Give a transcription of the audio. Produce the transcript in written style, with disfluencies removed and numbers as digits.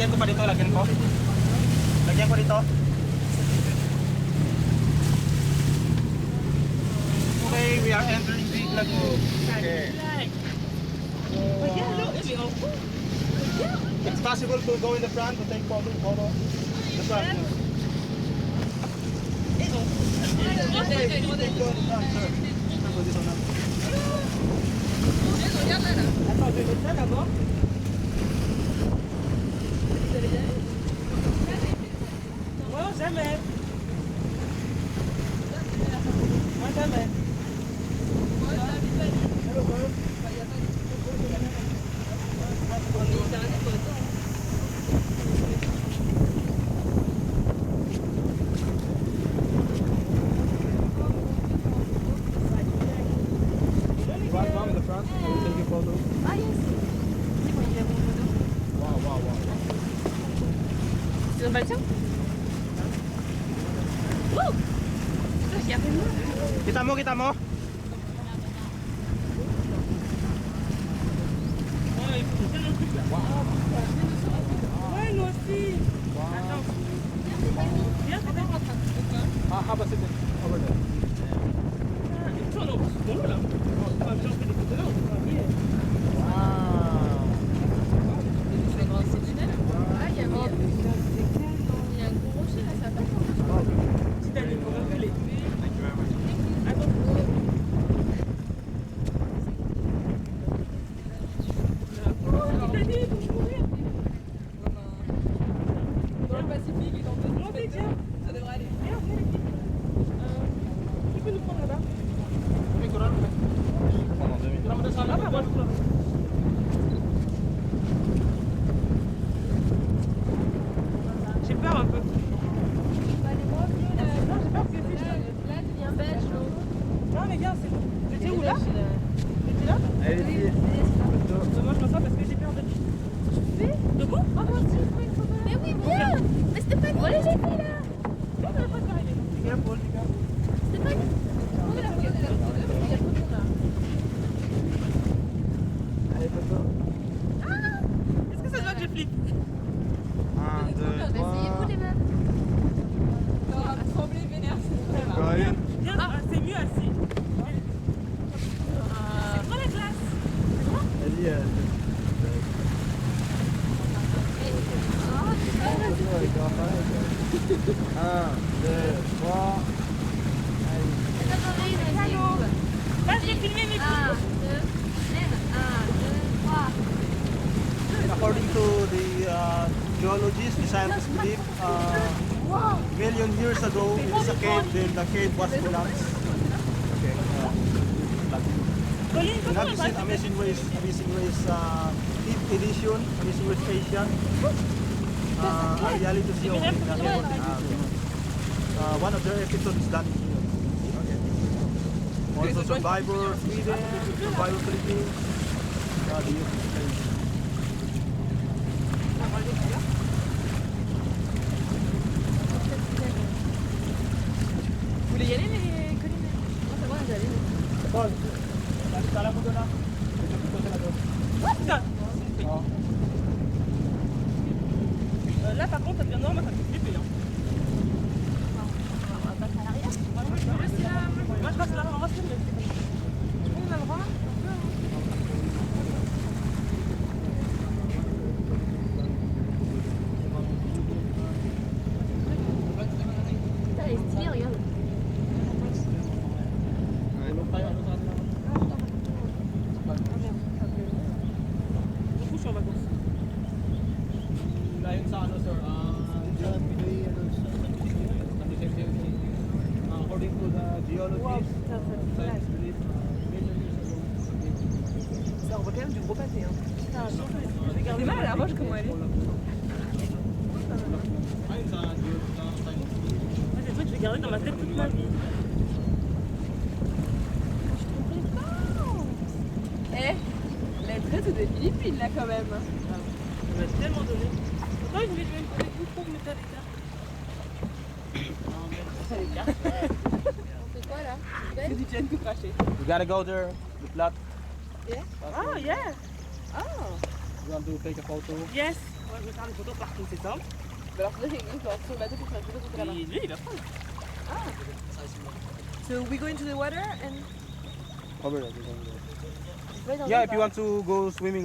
Lagyan ko pa dito, lagyan ko. Lagyan ko dito. Okay, we are entering the lagoon. Okay. It's possible to go in the front to take photo. The front. Okay, go in the front, sir. Regarde là. Attends, je vais ça d'abord. Moi jamais. Moi jamais. Hello, girl. Right in the front. I will take a photo. Ah yes. C'est bon, il a mon photo. Wow. Tu veux pas le tien? Wouh! Regardez-moi. Kita mo. Ouais, nous aussi. Attends. Viens, c'est bien. How about sitting over there? Toi, non, c'est bon là. On va bien faire des photos là, on va bien. Wow. Ah, il y a un gros rocher là, ça va pas. Si t'as des photos, fais-les. Thank you very much. Attends. Oh, il a dit, il faut mourir. Dans le Pacifique et dans d'autres Montez, tiens. ça devrait aller. Viens, viens les filles. Tu peux nous prendre là-bas? Pendant 2 minutes. Ah bah moi je peux. J'ai peur un peu. Non, j'ai peur que les filles. Là, devient beige, l'eau. Non mais viens, c'est bon. J'étais où là? J'étais là? Allez-y. Moi je me sens parce que j'ai peur de... De quoi? Oh mon Dieu, mais oui, viens. Mais Stéphanie, voilà les filles là. Non, on va pas s'arrêter. Stéphanie. Oh là, regarde, il y a trop de monde là. Allez, photo. Est-ce que ça se voit que je flippe? 1, 2, Bah, essayez 3. vous les meufs. On va trembler vénère, c'est Go in. Viens, c'est mieux assis. C'est trop la classe. Vas-y. Un, deux, trois. Là, j'ai filmé mes 1, 2, même 1, 2, 3. According to the geologists, the scientists believe million years ago it is a cave, then the cave was collapsed. Okay. Colline, And comment have you on seen va? Amazing Race 5th edition, Amazing Race Asian? A reality show. One of their episodes is done here. Okay. Also Survivor Sweden, Survivor Philippines. The YouTube page. Vous voulez y aller les collines? Moi, c'est bon, on est allé. Paul, kala mo doon na. Ito sila doon. Putain. Oh. Là, par contre, ça devient normal, ça me fait flipper. Hein. On va passer à l'arrière. Moi, je passe là, on va se filmer. On a le droit. Putain, elle est stylée, regarde. Du coup, je suis en vacances. Ngayon sa ano sir, according to the Wow, geologists, putain, ça me fait scientists believe million years ago. Ça, on voit quand même du gros pâté. Hein. Putain, je vais garder C'est mal à la roche comment elle est. Ayun sa scientists. Moi, c'est des trucs que je vais garder dans ma tête toute ma vie. Eh, la traite des Philippines là quand même. On m'a tellement donné. Pourquoi je voulais jouer une fois avec vous pour me mettre à l'écart? Ça les cartes. On fait quoi là? C'est du gel tout craché. You gotta go there, the plot. Yeah? Oh, yeah. Oh. You want to take a photo? Yes. Ouais, je vais faire des photos partout, c'est simple. Bah alors, faudrait quelqu'un qui va sur le bateau pour faire la photo contre la main. Et lui, il va prendre. So we go into the water and Over there, there's over there. right on Yeah, the if you want to go swimming